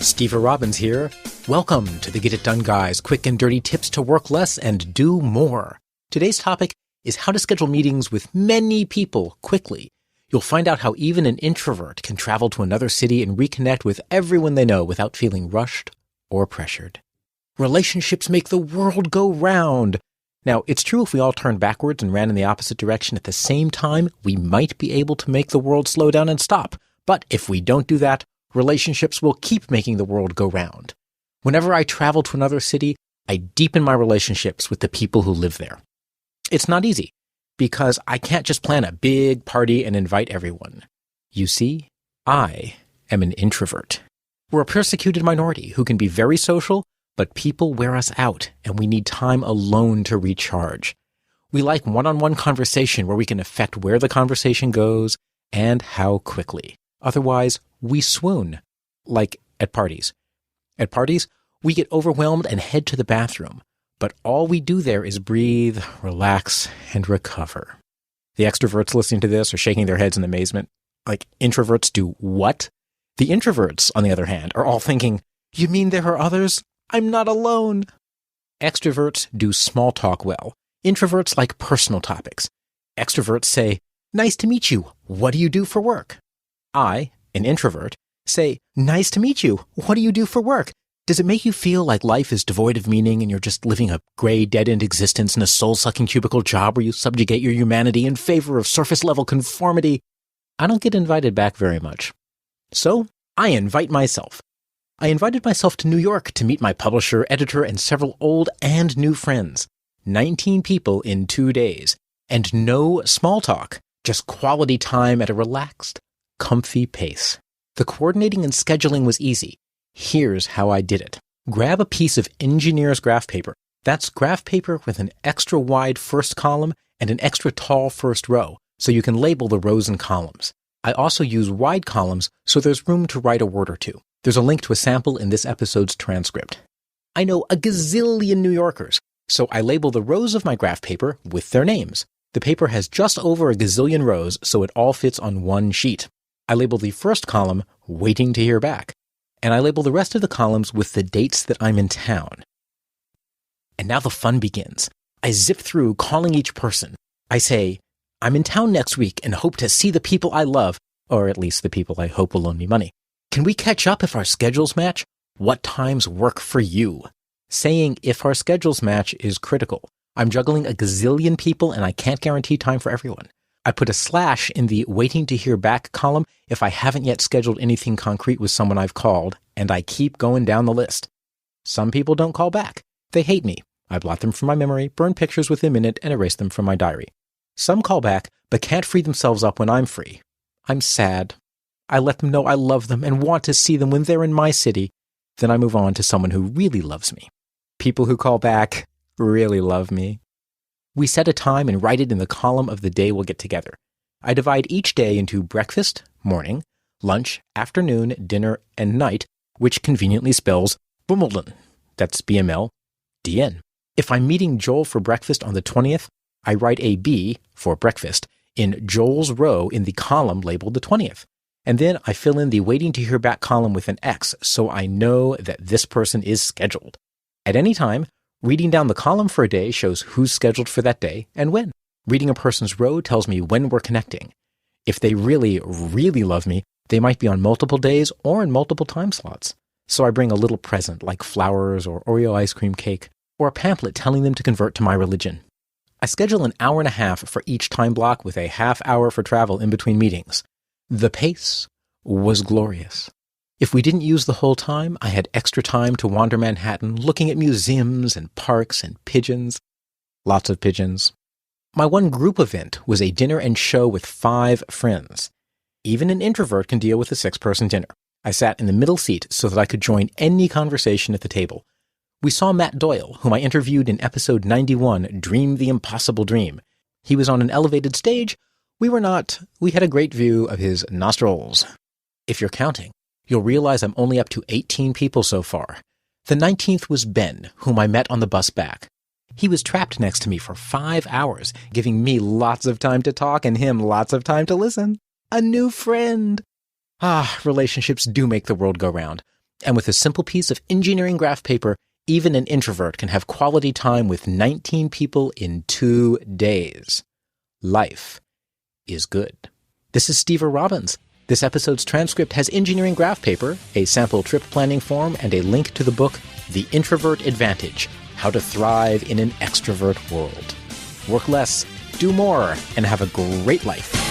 Steve Robbins here. Welcome to the Get It Done Guys, quick and dirty tips to work less and do more. Today's topic is how to schedule meetings with many people quickly. You'll find out how even an introvert can travel to another city and reconnect with everyone they know without feeling rushed or pressured. Relationships make the world go round. Now, it's true if we all turned backwards and ran in the opposite direction at the same time, we might be able to make the world slow down and stop. But if we don't do that, relationships will keep making the world go round. Whenever I travel to another city, I deepen my relationships with the people who live there. It's not easy, because I can't just plan a big party and invite everyone. You see, I am an introvert. We're a persecuted minority who can be very social, but people wear us out, and we need time alone to recharge. We like one-on-one conversation where we can affect where the conversation goes and how quickly. Otherwise, we swoon, like at parties. At parties, we get overwhelmed and head to the bathroom, but all we do there is breathe, relax, and recover. The extroverts listening to this are shaking their heads in amazement. Like, introverts do what? The introverts, on the other hand, are all thinking, you mean there are others? I'm not alone. Extroverts do small talk well. Introverts like personal topics. Extroverts say, nice to meet you. What do you do for work? I, an introvert, say, nice to meet you. What do you do for work? Does it make you feel like life is devoid of meaning and you're just living a gray, dead-end existence in a soul-sucking cubicle job where you subjugate your humanity in favor of surface-level conformity? I don't get invited back very much. So, I invite myself. I invited myself to New York to meet my publisher, editor, and several old and new friends. 19 people in 2 days. And no small talk, just quality time at a relaxed, comfy pace. The coordinating and scheduling was easy. Here's how I did it. Grab a piece of engineer's graph paper. That's graph paper with an extra wide first column and an extra tall first row, so you can label the rows and columns. I also use wide columns so there's room to write a word or two. There's a link to a sample in this episode's transcript. I know a gazillion New Yorkers, so I label the rows of my graph paper with their names. The paper has just over a gazillion rows, so it all fits on one sheet. I label the first column, waiting to hear back, and I label the rest of the columns with the dates that I'm in town. And now the fun begins. I zip through calling each person. I say, I'm in town next week and hope to see the people I love, or at least the people I hope will loan me money. Can we catch up if our schedules match? What times work for you? Saying if our schedules match is critical. I'm juggling a gazillion people and I can't guarantee time for everyone. I put a slash in the waiting to hear back column if I haven't yet scheduled anything concrete with someone I've called, and I keep going down the list. Some people don't call back. They hate me. I blot them from my memory, burn pictures within a minute, and erase them from my diary. Some call back, but can't free themselves up when I'm free. I'm sad. I let them know I love them and want to see them when they're in my city. Then I move on to someone who really loves me. People who call back really love me. We set a time and write it in the column of the day we'll get together. I divide each day into breakfast, morning, lunch, afternoon, dinner, and night, which conveniently spells Wimbledon. That's BMLDN. If I'm meeting Joel for breakfast on the 20th, I write a B for breakfast in Joel's row in the column labeled the 20th. And then I fill in the waiting to hear back column with an X so I know that this person is scheduled. At any time, reading down the column for a day shows who's scheduled for that day and when. Reading a person's row tells me when we're connecting. If they really, really love me, they might be on multiple days or in multiple time slots. So I bring a little present like flowers or Oreo ice cream cake or a pamphlet telling them to convert to my religion. I schedule an hour and a half for each time block with a half hour for travel in between meetings. The pace was glorious. If we didn't use the whole time, I had extra time to wander Manhattan, looking at museums and parks and pigeons. Lots of pigeons. My one group event was a dinner and show with 5 friends. Even an introvert can deal with a 6-person dinner. I sat in the middle seat so that I could join any conversation at the table. We saw Matt Doyle, whom I interviewed in episode 91, Dream the Impossible Dream. He was on an elevated stage. We were not. We had a great view of his nostrils. If you're counting, you'll realize I'm only up to 18 people so far. The 19th was Ben, whom I met on the bus back. He was trapped next to me for 5 hours, giving me lots of time to talk and him lots of time to listen. A new friend. Relationships do make the world go round. And with a simple piece of engineering graph paper, even an introvert can have quality time with 19 people in 2 days. Life is good. This is Steve Robbins. This episode's transcript has engineering graph paper, a sample trip planning form, and a link to the book, The Introvert Advantage: How to Thrive in an Extrovert World. Work less, do more, and have a great life.